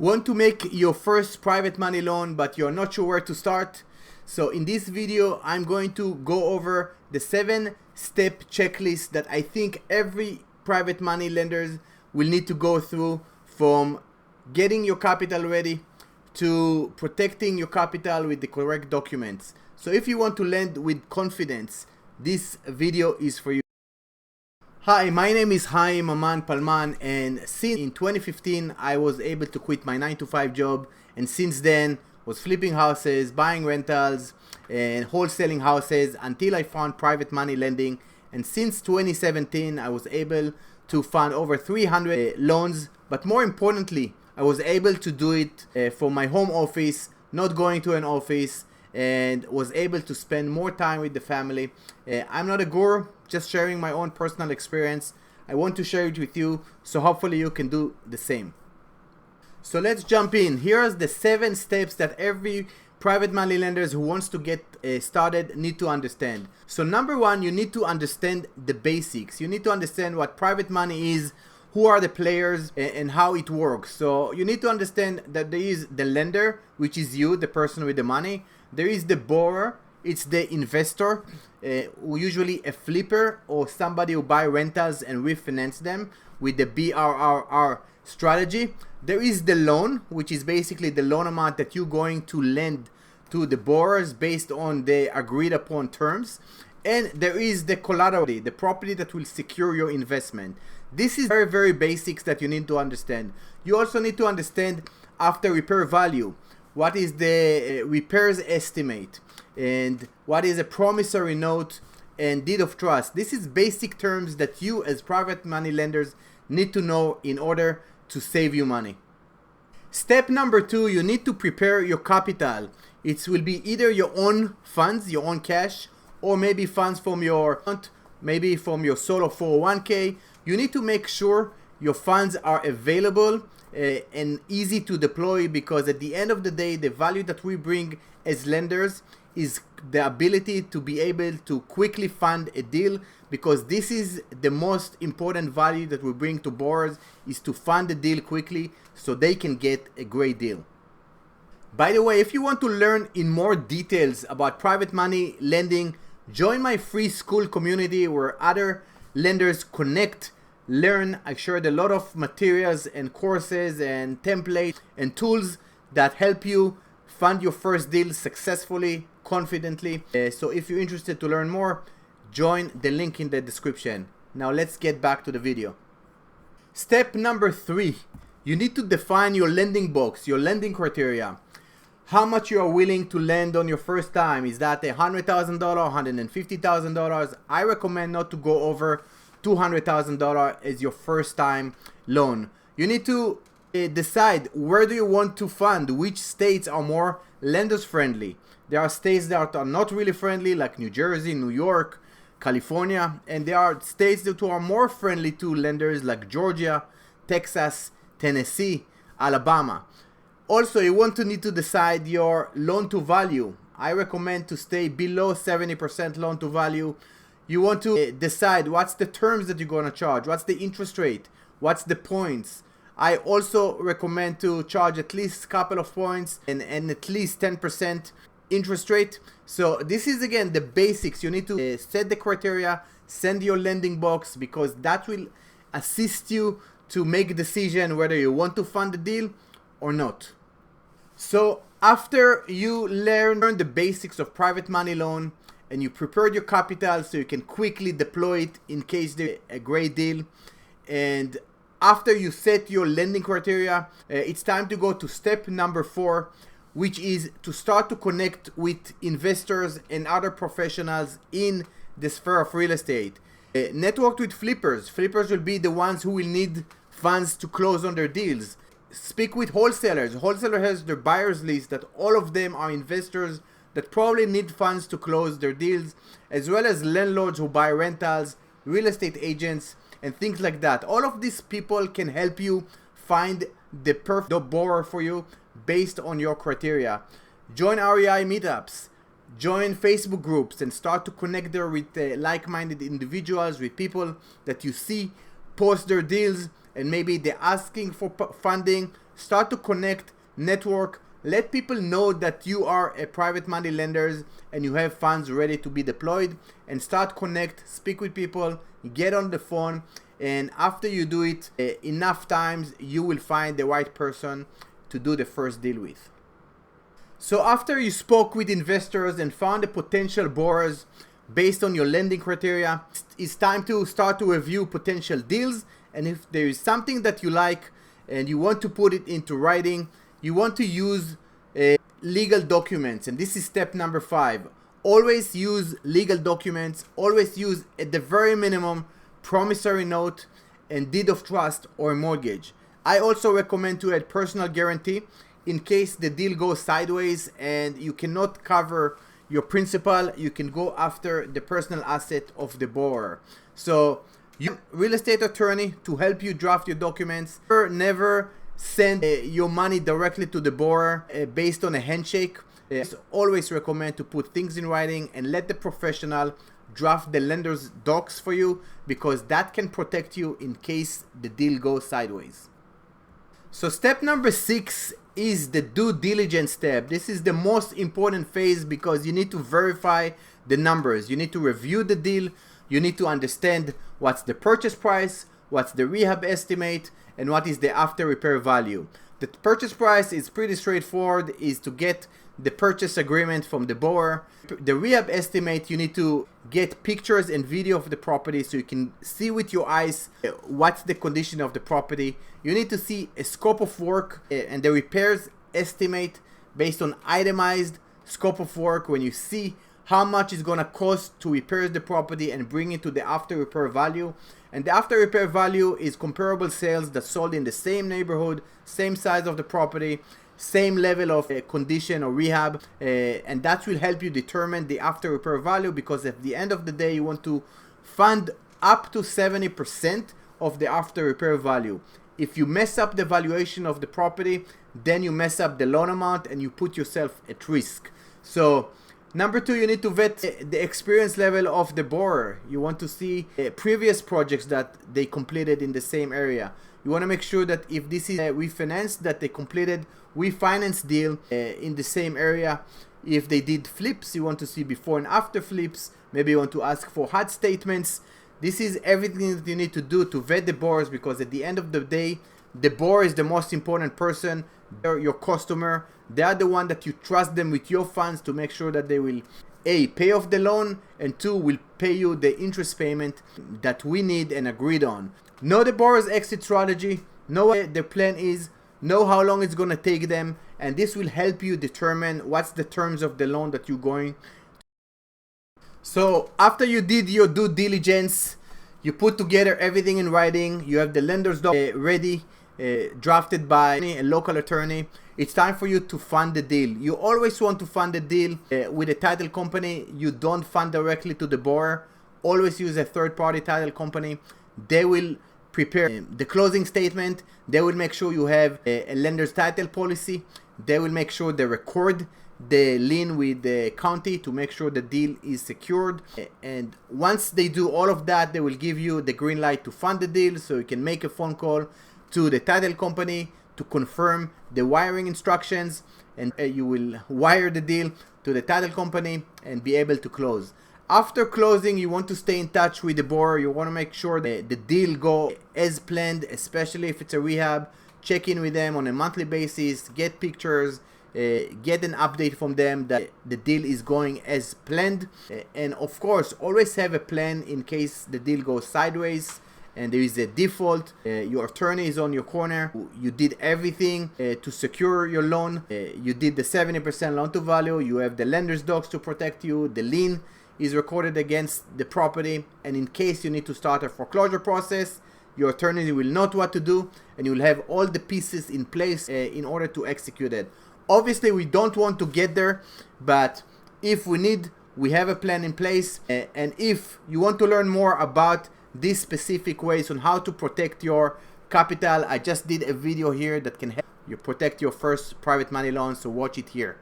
Want to make your first private money loan but you're not sure where to start? So in this video I'm going to go over the 7-step checklist that I think every private money lenders will need to go through, from getting your capital ready to protecting your capital with the correct documents. So if you want to lend with confidence, this video is for you. Hi, my name is Haim Aman Palman, and since in 2015 I was able to quit my 9-to-5 job, and since then was flipping houses, buying rentals and wholesaling houses until I found private money lending. And since 2017 I was able to fund over 300 loans, but more importantly I was able to do it from my home office, not going to an office, and was able to spend more time with the family. I'm not a guru, just sharing my own personal experience. I want to share it with you, so hopefully you can do the same. So let's jump in. Here are the 7 steps that every private money lenders who wants to get started need to understand. So number 1, you need to understand the basics. You need to understand what private money is, who are the players, and how it works. So you need to understand that there is the lender, which is you, the person with the money. There is the borrower, it's the investor, usually a flipper or somebody who buy rentals and refinance them with the BRRR strategy. There is the loan, which is basically the loan amount that you're going to lend to the borrowers based on the agreed upon terms. And there is the collateral, the property that will secure your investment. This is very basics that you need to understand. You also need to understand after repair value. What is the repairs estimate, and what is a promissory note and deed of trust. This is basic terms that you as private money lenders need to know in order to save you money. Step number 2, you need to prepare your capital. It will be either your own funds, your own cash, or maybe funds from your account, maybe from your solo 401k. You need to make sure your funds are available and easy to deploy, because at the end of the day, the value that we bring as lenders is the ability to be able to quickly fund a deal, because this is the most important value that we bring to borrowers, is to fund the deal quickly so they can get a great deal. By the way, if you want to learn in more details about private money lending, join my free school community where other lenders connect, learn. I shared a lot of materials and courses and templates and tools that help you fund your first deal successfully, confidently. So if you're interested to learn more, join the link in the description. Now let's get back to the video. Step number 3, you need to define your lending box, your lending criteria. How much you are willing to lend on your first time. Is that $100,000, $150,000? I recommend not to go over $200,000 as your first time loan. You need to decide where do you want to fund, which states are more lenders friendly. There are states that are not really friendly, like New Jersey, New York, California, and there are states that are more friendly to lenders like Georgia, Texas, Tennessee, Alabama. Also, you want to need to decide your loan to value. I recommend to stay below 70% loan to value. You want to decide what's the terms that you're going to charge, what's the interest rate, what's the points. I also recommend to charge at least a couple of points and at least 10% interest rate. So this is again the basics. You need to set the criteria, send your lending box, because that will assist you to make a decision whether you want to fund the deal or not. So after you learn the basics of private money loan and you prepared your capital so you can quickly deploy it in case there's a great deal, and after you set your lending criteria, it's time to go to step number 4, which is to start to connect with investors and other professionals in the sphere of real estate. Network with flippers. Flippers will be the ones who will need funds to close on their deals. Speak with wholesalers. Wholesaler has their buyers list that all of them are investors that probably need funds to close their deals, as well as landlords who buy rentals, real estate agents, and things like that. All of these people can help you find the perfect borrower for you based on your criteria. Join REI meetups, join Facebook groups, and start to connect there with like-minded individuals, with people that you see post their deals and maybe they're asking for funding, start to connect, network, let people know that you are a private money lender and you have funds ready to be deployed, and start connect, speak with people, get on the phone, and after you do it enough times, you will find the right person to do the first deal with. So after you spoke with investors and found the potential borrowers based on your lending criteria, it's time to start to review potential deals. And if there is something that you like and you want to put it into writing, you want to use legal documents. And this is step number 5. Always use legal documents. Always use, at the very minimum, promissory note and deed of trust or mortgage. I also recommend to add personal guarantee in case the deal goes sideways and you cannot cover your principal. You can go after the personal asset of the borrower. So you real estate attorney to help you draft your documents. Never send your money directly to the borrower based on a handshake. Always recommend to put things in writing and let the professional draft the lender's docs for you, because that can protect you in case the deal goes sideways. So step number 6 is the due diligence step. This is the most important phase because you need to verify the numbers. You need to review the deal. You need to understand what's the purchase price, what's the rehab estimate, and what is the after repair value. The purchase price is pretty straightforward, is to get the purchase agreement from the borrower. The rehab estimate, you need to get pictures and video of the property so you can see with your eyes what's the condition of the property. You need to see a scope of work and the repairs estimate based on itemized scope of work, when you see how much it's gonna cost to repair the property and bring it to the after repair value. And the after repair value is comparable sales that sold in the same neighborhood, same size of the property, same level of condition or rehab, and that will help you determine the after repair value, because at the end of the day you want to fund up to 70% of the after repair value. If you mess up the valuation of the property, then you mess up the loan amount and you put yourself at risk. So number 2, you need to vet the experience level of the borrower. You want to see previous projects that they completed in the same area. You want to make sure that if this is a refinance, that they completed refinance deal in the same area. If they did flips, you want to see before and after flips. Maybe you want to ask for HUD statements. This is everything that you need to do to vet the borrowers, because at the end of the day, the borrower is the most important person. They're your customer. They are the one that you trust them with your funds to make sure that they will A, pay off the loan, and 2, will pay you the interest payment that we need and agreed on. Know the borrower's exit strategy, know what their plan is, know how long it's going to take them, and this will help you determine what's the terms of the loan that you're going. So after you did your due diligence, you put together everything in writing, you have the lender's doc ready, drafted by a local attorney. It's time for you to fund the deal. You always want to fund the deal with a title company. You don't fund directly to the borrower. Always use a third-party title company. They will prepare the closing statement. They will make sure you have a lender's title policy. They will make sure they record the lien with the county to make sure the deal is secured. And once they do all of that, they will give you the green light to fund the deal, so you can make a phone call to the title company to confirm the wiring instructions, and you will wire the deal to the title company and be able to close. After closing, you want to stay in touch with the borrower. You want to make sure that the deal go as planned, especially if it's a rehab. Check in with them on a monthly basis, get pictures, get an update from them that the deal is going as planned. And of course, always have a plan in case the deal goes sideways and there is a default. Your attorney is on your corner. You did everything to secure your loan. You did the 70% loan to value. You have the lender's docs to protect you. The lien is recorded against the property, and in case you need to start a foreclosure process, your attorney will know what to do, and you will have all the pieces in place in order to execute it. Obviously, we don't want to get there, but if we need, we have a plan in place. And if you want to learn more about these specific ways on how to protect your capital, I just did a video here that can help you protect your first private money loan, so watch it here.